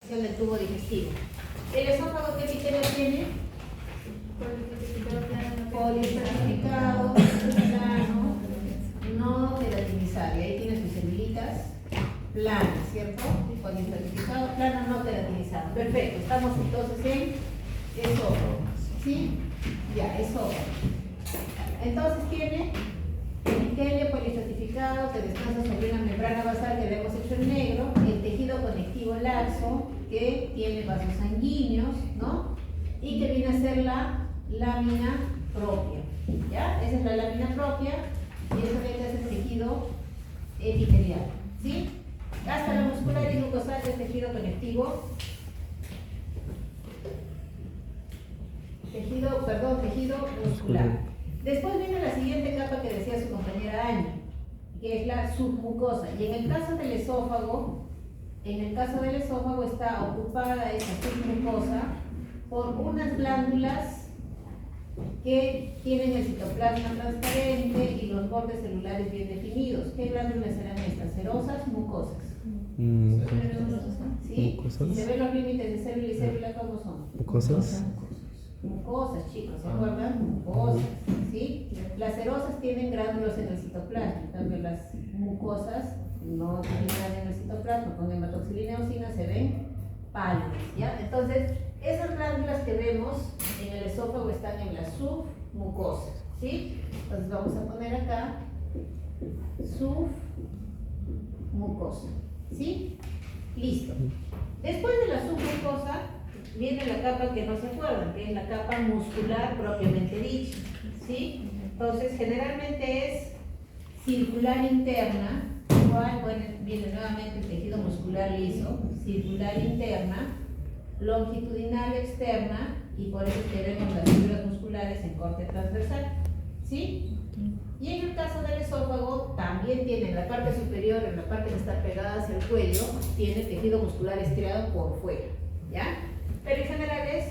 del tubo digestivo. ¿El esófago qué epitelio tiene? Poliestratificado, plano, no queratinizado. Y ahí tiene sus celulitas planas, ¿cierto? Poliestratificado, plano, no queratinizado. Perfecto, estamos entonces en esófago. ¿Sí? Ya, esófago. Entonces tiene epitelio poliestratificado que descansa sobre una membrana basal que le hemos hecho en negro, el tejido conectivo laxo que tiene vasos sanguíneos, ¿no? Y que viene a ser la lámina propia, ¿ya? Esa es la lámina propia y eso es el tejido epitelial, ¿sí? Hasta la muscular y mucosal es tejido conectivo, tejido muscular. Después viene la siguiente capa que decía su compañera Ani, que es la submucosa. Y en el caso del esófago, está ocupada esa submucosa por unas glándulas que tienen el citoplasma transparente y los bordes celulares bien definidos. ¿Qué glándulas serán estas? Cerosas, mucosas. ¿Sí? ¿Se ven los límites de célula y célula cómo son? Mucosas. Mucosas, chicos, ¿se acuerdan? Mucosas, ¿sí? Las cerosas tienen gránulos en el citoplasma, en cambio las mucosas no tienen nada en el citoplasma, con hematoxilina y eosina se ven pálidas, ¿ya? Entonces, esas glándulas que vemos en el esófago están en la submucosa, ¿sí? Entonces vamos a poner acá submucosa, ¿sí? Listo. Después de la submucosa viene la capa que no se acuerdan, que es la capa muscular propiamente dicha, ¿sí? Entonces, generalmente es circular interna, igual viene nuevamente el tejido muscular liso, circular interna, longitudinal externa, y por eso tenemos las fibras musculares en corte transversal, ¿sí? Y en el caso del esófago, también tiene en la parte superior, en la parte que está pegada hacia el cuello, tiene tejido muscular estriado por fuera, ¿ya? Pero en general es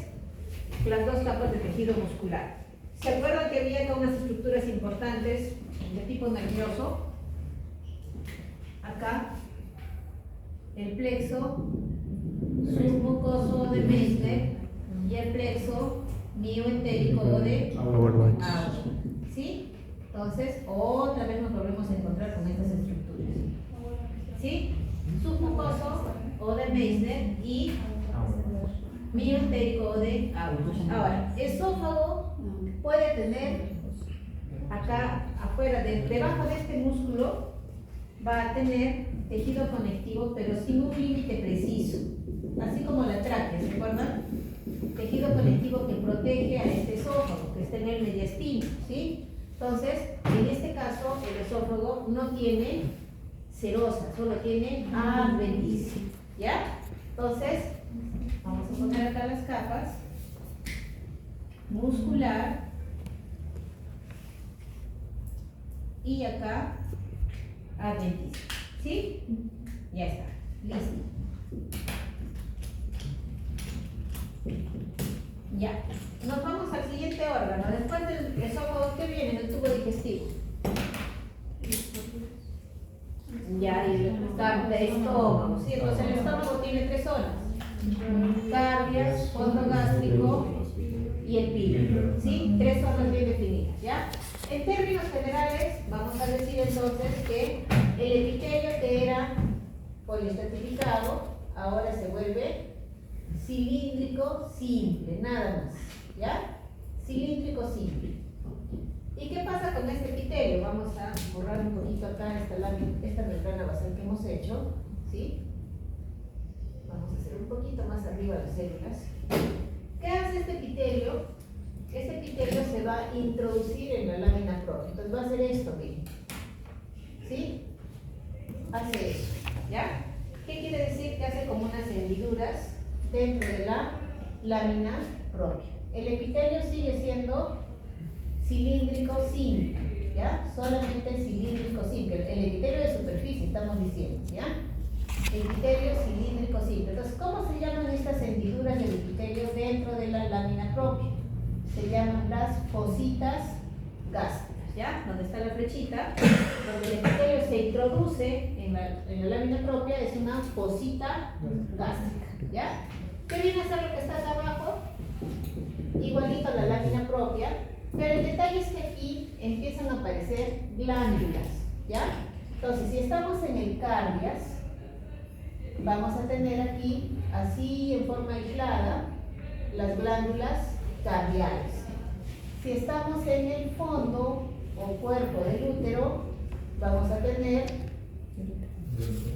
las dos capas de tejido muscular. ¿Se acuerdan que había acá unas estructuras importantes de tipo nervioso? Acá, el plexo submucoso de Meissner y el plexo mioentérico de Auerbach. ¿Sí? Entonces, otra vez nos volvemos a encontrar con estas estructuras. ¿Sí? Submucoso o de Meissner y mioentérico de Auerbach. Ahora, esófago puede tener acá afuera, debajo de este músculo, va a tener tejido conectivo, pero sin un límite preciso, así como la tráquea, ¿se acuerdan? Tejido conectivo que protege a este esófago, que está en el mediastino, ¿sí? Entonces, en este caso, el esófago no tiene serosa, solo tiene adventicia, ¿ya? Entonces, vamos a poner acá las capas muscular y acá adventicia, ¿sí? Ya está, listo. Ya, nos vamos al siguiente órgano. Después del esófago, ¿qué viene? El tubo digestivo. Ya, y el estómago, ¿sí? Entonces el estómago tiene tres zonas: cardia, fondo gástrico y el píleo, ¿sí? Tres zonas bien definidas, ¿ya? En términos generales, vamos a decir entonces que el epitelio que era poliestratificado ahora se vuelve cilíndrico simple, nada más, ¿ya? Cilíndrico simple. ¿Y qué pasa con este epitelio? Vamos a borrar un poquito acá esta membrana basal que hemos hecho, ¿sí? Vamos a hacer un poquito más arriba las células. ¿Qué hace este epitelio? Este epitelio se va a introducir en la lámina propia. Entonces va a hacer esto, miren. ¿Sí? Hace eso, ¿ya? ¿Qué quiere decir? Que hace como unas hendiduras dentro de la lámina propia. El epitelio sigue siendo cilíndrico simple, ¿ya? Solamente cilíndrico simple. El epitelio de superficie, estamos diciendo, ¿ya? El epitelio cilíndrico simple. Entonces, ¿cómo se llaman estas hendiduras del epitelio dentro de la lámina propia? Se llaman las fositas gástricas, ¿ya? Donde está la flechita, donde el epitelio se introduce en la lámina propia, es una fosita gástrica, ¿ya? ¿Qué viene a ser lo que está acá abajo? Igualito a la lámina propia, pero el detalle es que aquí empiezan a aparecer glándulas, ¿ya? Entonces, si estamos en el cardias, vamos a tener aquí, así en forma aislada, las glándulas cardiales. Si estamos en el fondo o cuerpo del útero, vamos a tener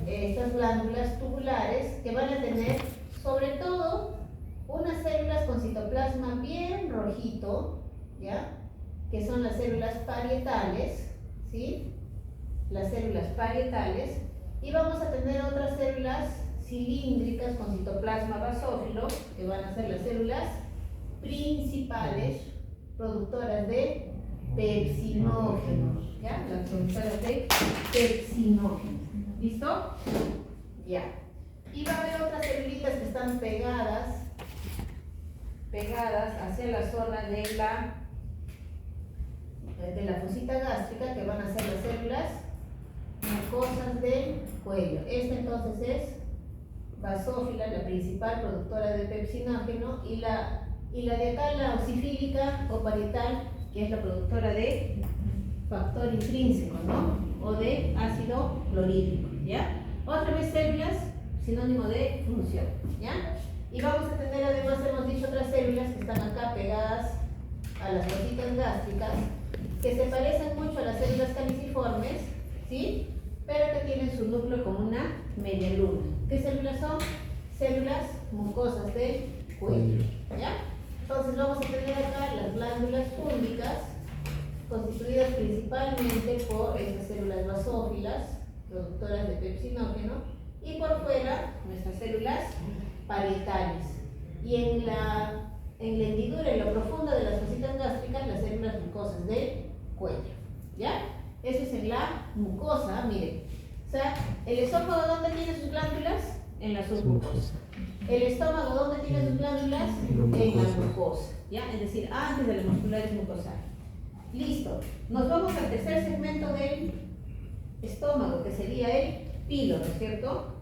estas glándulas tubulares que van a tener sobre todo unas células con citoplasma bien rojito, ¿ya? Que son las células parietales, ¿sí? Las células parietales, y vamos a tener otras células cilíndricas con citoplasma basófilo, que van a ser las células principales productoras de pepsinógenos, ¿ya? Las productoras de pepsinógenos. ¿Listo? Ya. Y va a haber otras celulitas que están pegadas hacia la zona de la fosita gástrica, que van a ser las células mucosas del cuello. Esta entonces es basófila, la principal productora de pepsinógeno, y la de acá, la oxifílica o parietal, que es la productora de factor intrínseco, ¿no? O de ácido clorhídrico, ¿ya? Otra vez células, sinónimo de función, ¿ya? Y vamos a tener además, hemos dicho, otras células que están acá pegadas a las fositas gástricas, que se parecen mucho a las células caliciformes, ¿sí? Pero que tienen su núcleo como una media luna. ¿Qué células son? Células mucosas del cuello, ¿ya? Entonces vamos a tener acá las glándulas púbicas, constituidas principalmente por estas células basófilas, productoras de pepsinógeno, y por fuera nuestras células parietales. Y en la hendidura, en lo profundo de las fositas gástricas, las células mucosas del cuello, ¿ya? Eso es en la mucosa, miren. O sea, ¿el esófago dónde tiene sus glándulas? En la submucosa. ¿El estómago dónde tiene sus glándulas? En la mucosa, ¿ya? Es decir, antes de las musculares mucosales. Listo. Nos vamos al tercer segmento del estómago, que sería el píloro, ¿cierto?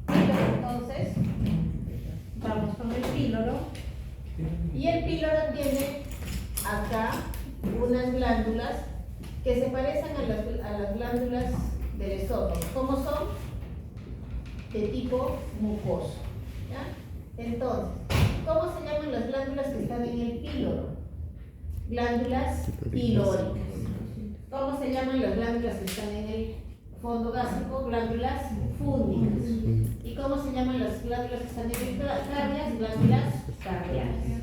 Píloro, entonces, vamos con el píloro. Y el píloro tiene acá unas glándulas que se parecen a las glándulas del esófago. ¿Cómo son? De tipo mucoso, ¿ya? Entonces, ¿cómo se llaman las glándulas que están en el píloro? Glándulas pilóricas. ¿Cómo se llaman las glándulas que están en el fondo gástrico? Glándulas fúngicas. ¿Y cómo se llaman las glándulas que están en el cardias? Glándulas cardiales.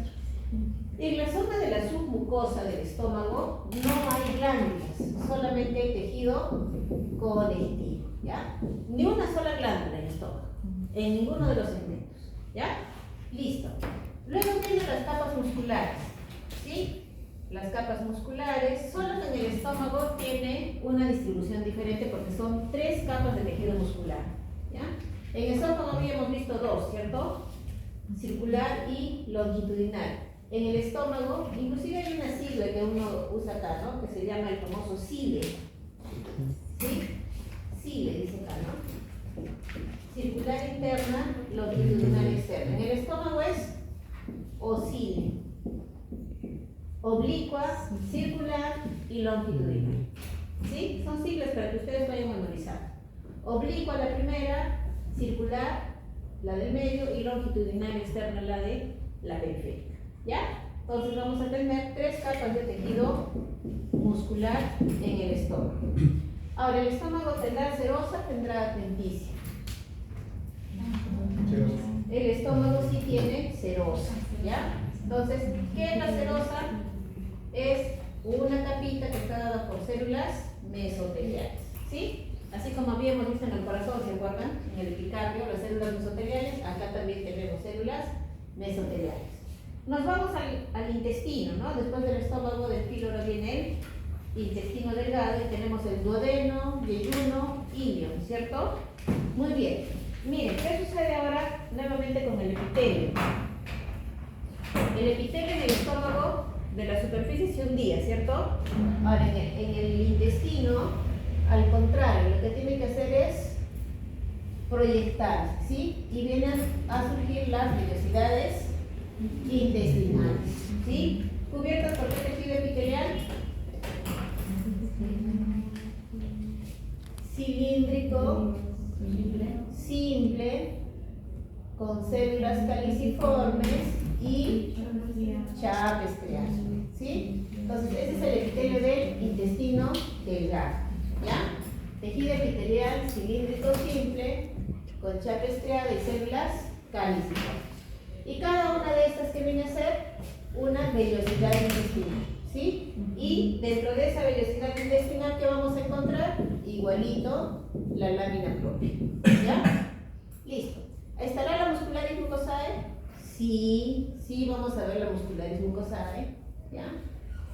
En la zona de la submucosa del estómago no hay glándulas, solamente hay tejido conectivo, ¿ya? Ni una sola glándula en el estómago, en ninguno de los segmentos, ¿ya? Listo. Luego tiene las capas musculares, ¿sí? Las capas musculares, solo que en el estómago tiene una distribución diferente porque son 3 capas de tejido muscular, ¿ya? En el esófago habíamos visto 2, ¿cierto? Circular y longitudinal. En el estómago, inclusive hay una sigla que uno usa acá, ¿no? Que se llama el famoso CILE. ¿Sí? CILE dice acá, ¿no? Circular interna, longitudinal externa. En el estómago es OCILE. Oblicua, circular y longitudinal. ¿Sí? Son siglas para que ustedes vayan memorizando. Oblicua la primera, circular la del medio y longitudinal externa la de la periférica. ¿Ya? Entonces vamos a tener 3 capas de tejido muscular en el estómago. Ahora, ¿el estómago tendrá serosa? ¿Tendrá adventicia? El estómago sí tiene serosa, ¿ya? Entonces, ¿qué es la serosa? Es una capita que está dada por células mesoteliales, ¿sí? Así como habíamos visto en el corazón, ¿se acuerdan? En el epicardio, las células mesoteliales, acá también tenemos células mesoteliales. Nos vamos al intestino, ¿no? Después del estómago, del píloro viene el intestino delgado y tenemos el duodeno, yeyuno, ilion, ¿cierto? Muy bien. Miren, ¿qué sucede ahora nuevamente con el epitelio? El epitelio en el estómago de la superficie se hundía, ¿cierto? Ahora, en el intestino, al contrario, lo que tiene que hacer es proyectar, ¿sí? Y vienen a surgir las vellosidades intestinales, ¿sí? ¿Cubiertas por qué tejido epitelial? Cilíndrico, simple, con células caliciformes y chapa estriada, ¿sí? Entonces, ese es el epitelio del intestino delgado, ¿ya? Tejido epitelial cilíndrico simple, con chapa estriada y células caliciformes. Y cada una de estas que viene a ser una vellosidad intestinal, ¿sí? Y dentro de esa vellosidad intestinal, ¿qué vamos a encontrar? Igualito la lámina propia, ¿ya? Listo. ¿Estará la muscularis mucosae? Sí, sí vamos a ver la muscularis mucosae, ¿ya?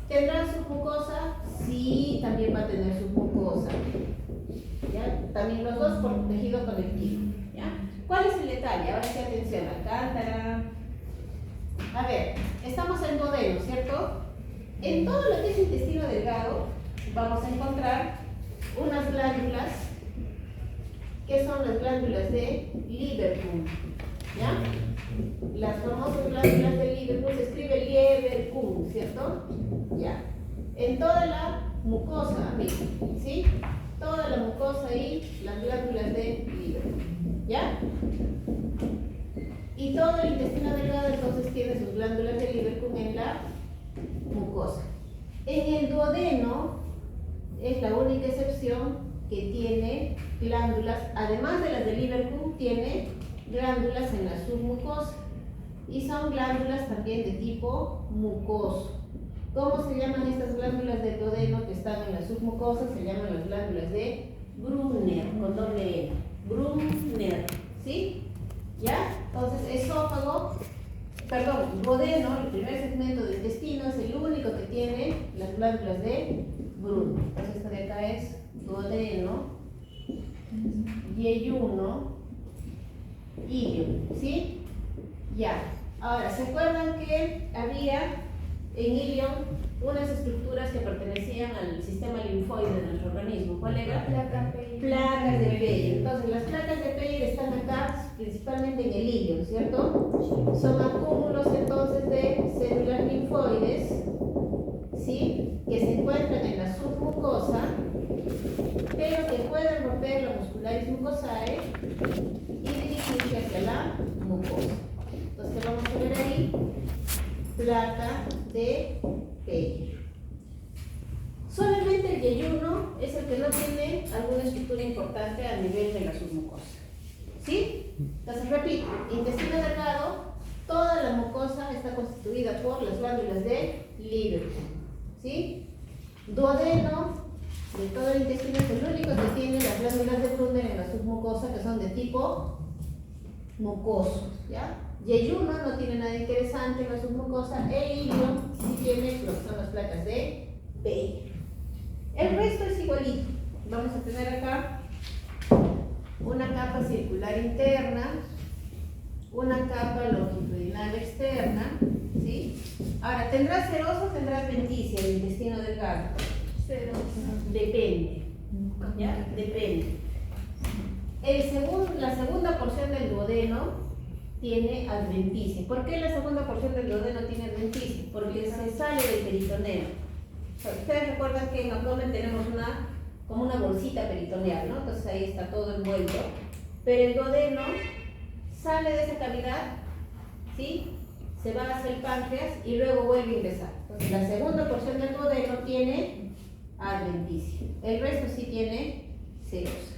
¿Tendrá submucosa? Sí, también va a tener submucosa, ¿ya? También los dos por tejido conectivo, ¿ya? ¿Cuál es el detalle? Ahora sí, atención, alcántara. A ver, estamos en duodeno, ¿cierto? En todo lo que es intestino delgado vamos a encontrar unas glándulas que son las glándulas de Lieberkühn, ¿ya? Las famosas glándulas de Lieberkühn se escribe Lieberkühn, ¿cierto? Ya. En toda la mucosa, ¿sí? Toda la mucosa y las glándulas de Lieberkühn, ¿ya? Y todo el intestino delgado entonces tiene sus glándulas de Lieberkühn en la mucosa. En el duodeno es la única excepción que tiene glándulas, además de las de Lieberkühn, tiene glándulas en la submucosa y son glándulas también de tipo mucoso. ¿Cómo se llaman estas glándulas del duodeno que están en la submucosa? Se llaman las glándulas de Brunner, con doble N. Brunner, ¿sí? ¿Ya? Entonces, duodeno, el primer segmento del intestino, es el único que tiene las glándulas de Brunner. Entonces, esta de acá es duodeno, yeyuno, ilion, ¿sí? Ya. Ahora, ¿se acuerdan que había en ilion unas estructuras que pertenecían al sistema linfoide de nuestro organismo? ¿Cuál era? Placas de Peyer. Entonces, las placas de Peyer están acá principalmente en el ilion, ¿cierto? Son acúmulos entonces de células linfoides, ¿sí? Que se encuentran en la submucosa, pero que pueden romper la muscularis mucosae y dirigirse hacia la mucosa. Entonces, vamos a ver ahí, placa de Peyer. Solamente el yeyuno es el que no tiene alguna estructura importante a nivel de la submucosa, ¿sí? Entonces, repito, intestino delgado, toda la mucosa está constituida por las glándulas de Lieberkühn, ¿sí? Duodeno, de todo el intestino, es el único que tiene las glándulas de Brunner en la submucosa, que son de tipo mucoso, ¿ya? Yeyuno no tiene nada interesante en la submucosa, el ilion sí tiene lo que son las placas de Peyer. El resto es igualito. Vamos a tener acá una capa circular interna, una capa longitudinal externa, ¿sí? Ahora, ¿tendrá serosa o tendrá adventicia el intestino delgado? Serosa. Depende, ¿ya? Depende. La segunda porción del duodeno tiene adventicia. ¿Por qué la segunda porción del duodeno tiene adventicia? Porque se sale del peritoneo. O sea, ustedes recuerdan que en abdomen tenemos como una bolsita peritoneal, ¿no? Entonces ahí está todo envuelto. Pero el duodeno sale de esa cavidad, ¿sí? Se va hacia el páncreas y luego vuelve a ingresar. Entonces la segunda porción del duodeno tiene adventicia. El resto sí tiene serosa,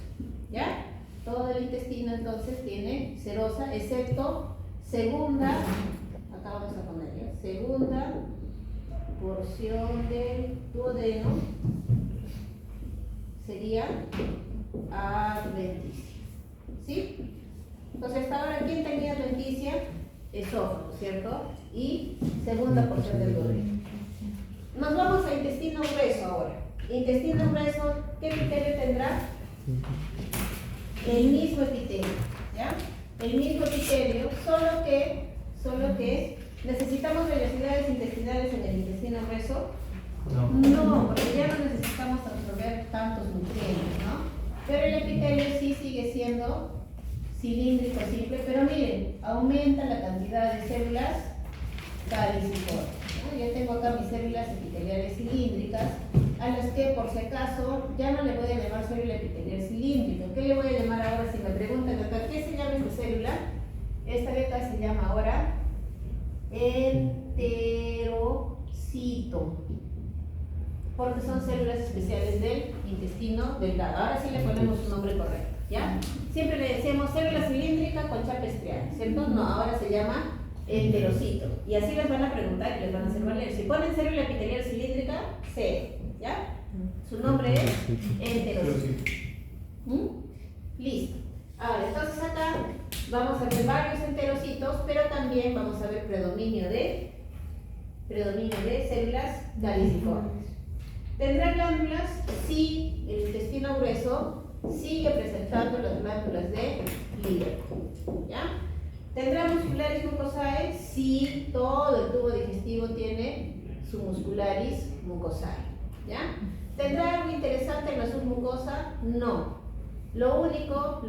¿ya? Todo el intestino entonces tiene serosa, excepto segunda, acá vamos a poner, ¿ya? Segunda porción del duodeno sería adventicia, ¿sí? Entonces hasta ahora, ¿quién tenía adventicia? Esófago, ¿cierto? Y segunda porción del duodeno. Nos vamos a intestino grueso ahora. Intestino grueso, ¿qué epitelio tendrá? El mismo epitelio, ¿ya? El mismo epitelio, solo que ¿Necesitamos vellosidades intestinales en el intestino grueso? No, porque ya no necesitamos absorber tantos nutrientes, ¿no? Pero el epitelio sí sigue siendo cilíndrico simple, pero miren, aumenta la cantidad de células caliciformes, ¿no? Yo tengo acá mis células epiteliales cilíndricas, a las que por si acaso ya no le voy a llamar célula epitelial cilíndrica. ¿Qué le voy a llamar ahora? Si me preguntan acá, ¿qué se llama esta célula? Esta de acá se llama ahora enterocito, porque son células especiales del intestino delgado. Ahora sí le ponemos un nombre correcto, ¿ya? Siempre le decíamos célula cilíndrica con chapa estriada, ¿cierto? No, ahora se llama enterocito. Y así les van a preguntar y les van a hacer valer. Si ponen célula epitelial cilíndrica, C, ¿ya? Su nombre es enterocito. Listo. Ahora, entonces acá vamos a ver varios enterocitos, pero también vamos a ver predominio de células caliciformes. ¿Tendrá glándulas? Sí, el intestino grueso sigue presentando las glándulas de Lierco, ¿ya? ¿Tendrá muscularis mucosae? Sí, todo el tubo digestivo tiene su muscularis mucosae, ¿ya? ¿Tendrá algo interesante en la submucosa? No. Lo único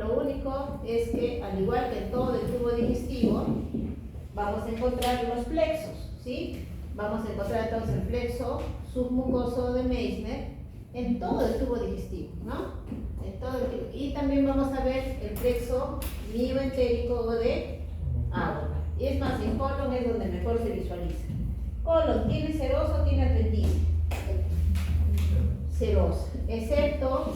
es que, al igual que en todo el tubo digestivo, vamos a encontrar los plexos, ¿sí? Vamos a encontrar entonces el plexo submucoso de Meissner en todo el tubo digestivo, ¿no? En todo el tubo. Y también vamos a ver el plexo mioentérico o de agua. Y es más, en colon es donde mejor se visualiza. Colon, ¿tiene serosa o tiene apéndice? Serosa, excepto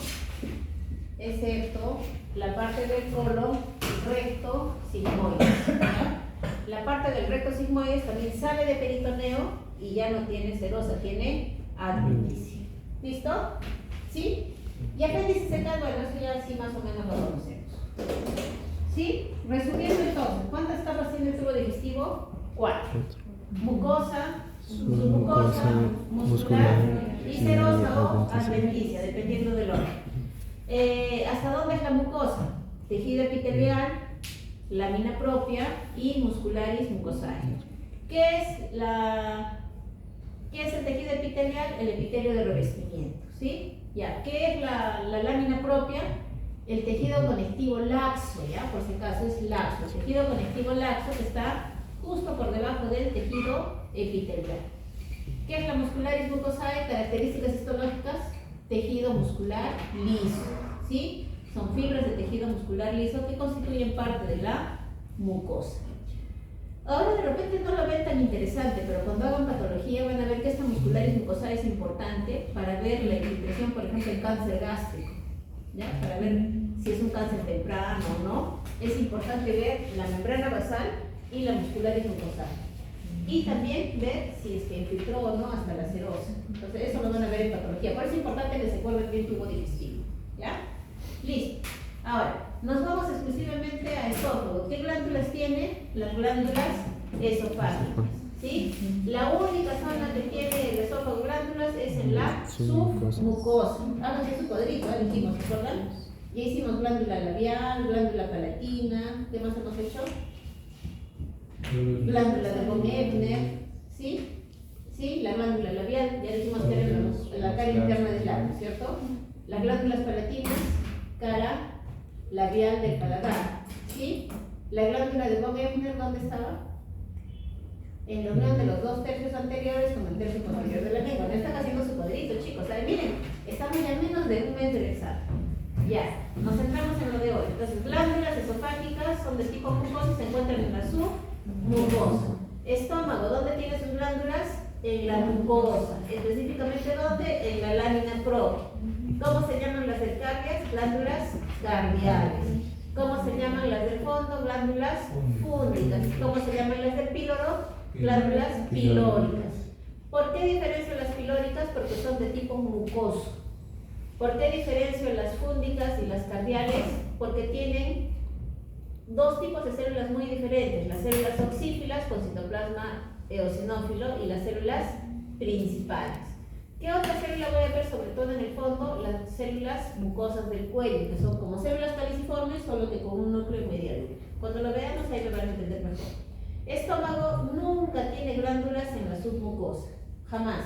la parte del colon recto sigmoides. La parte del recto sigmoides también sale de peritoneo y ya no tiene serosa, tiene apéndice. ¿Listo? ¿Sí? Y apéndice secal, bueno, eso ya sí más o menos lo conocemos. ¿Sí? Resumiendo entonces, ¿cuántas capas tiene el tubo digestivo? 4. Mucosa, submucosa, muscular y serosa o adventicia, dependiendo del orden. ¿Hasta dónde es la mucosa? Tejido epitelial, lámina propia y muscularis mucosae. ¿Qué es el tejido epitelial? El epitelio de revestimiento, ¿sí? Ya. ¿Qué es la lámina propia? El tejido conectivo laxo, ¿ya? Por si acaso es laxo. El tejido conectivo laxo que está justo por debajo del tejido epitelial. ¿Qué es la muscularis mucosae? Características histológicas: tejido muscular liso, ¿sí? Son fibras de tejido muscular liso que constituyen parte de la mucosa. Ahora de repente no lo ven tan interesante, pero cuando hagan patología van a ver que esta muscularis mucosae es importante para ver la infiltración, por ejemplo, en cáncer gástrico, ¿ya? Para ver si es un cáncer temprano o no. Es importante ver la membrana basal y la muscularis mucosae. Y también ver si es que infiltró o no hasta la serosa. Entonces eso lo van a ver en patología. Por eso es importante que se cuelgue bien el tubo digestivo, ¿ya? Listo. Ahora, nos vamos exclusivamente al esófago. ¿Qué glándulas tiene? Las glándulas esofágicas, ¿sí? La única zona que tiene el esófago glándulas es en la submucosa. Vamos a su cuadrito, dijimos, ¿recuerdan? Ya hicimos glándula labial, glándula palatina. ¿Qué más hemos hecho? Glándula de von Ebner, ¿sí? ¿Sí? La glándula labial, ya dijimos que era la cara interna del labio, ¿cierto? Las glándulas palatinas, cara labial del paladar, ¿sí? La glándula de von Ebner, ¿dónde estaba? En la unión de los 2 tercios anteriores con el tercio posterior de la lengua. No están haciendo su cuadrito, chicos. Miren, estamos ya menos de un mes del examen. Ya, nos centramos en lo de hoy. Entonces, glándulas esofágicas son de tipo mucoso y se encuentran en la submucosa. Estómago, ¿dónde tiene sus glándulas? En la mucosa. Específicamente, ¿dónde? En la lámina propia. ¿Cómo se llaman las del cardiac? Glándulas cardiales. ¿Cómo se llaman las del fondo? Glándulas fúndicas. ¿Cómo se llaman las del píloro? Glándulas pilóricas. ¿Por qué diferencio las pilóricas? Porque son de tipo mucoso. ¿Por qué diferencio las fúndicas y las cardiales? Porque tienen 2 tipos de células muy diferentes: las células oxífilas con citoplasma eosinófilo y las células principales. ¿Qué otra célula voy a ver? Sobre todo en el fondo, las células mucosas del cuello, que son como células caliciformes, solo que con un núcleo inmediato. Cuando lo veamos ahí lo van a entender mejor. Estómago nunca mucosa, jamás.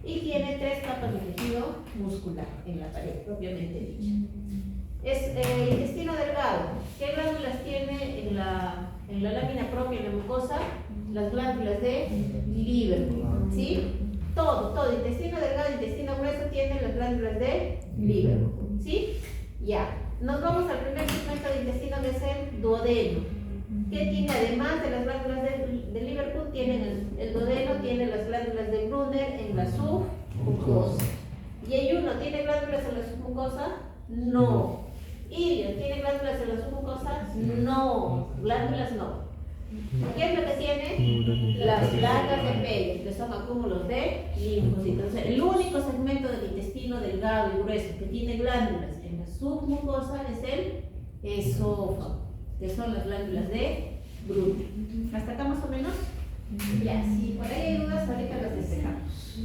Y tiene 3 capas de tejido muscular en la pared, propiamente dicha. Es intestino delgado. ¿Qué glándulas tiene en la lámina propia, en la mucosa? Las glándulas de Lieberkühn, ¿sí? Todo, intestino delgado, intestino grueso tiene las glándulas de Lieberkühn, ¿sí? Ya, nos vamos al primer segmento de intestino que es el duodeno. ¿Qué tiene además de las glándulas de Lieberkühn? Tienen el duodeno, tiene las glándulas de Brunner en la submucosa. ¿Y ayuno tiene glándulas en la submucosa? No. ¿Ilio tiene glándulas en la submucosa? No. Glándulas no. ¿Qué es lo que tiene? Las placas de Peyerl, que son acúmulos de linfocitos. Entonces, el único segmento del intestino delgado y grueso que tiene glándulas en la submucosa es el esófago, que son las glándulas de Brunner. ¿Hasta acá más o menos? Ya, si por ahí hay dudas, ahorita las despejamos.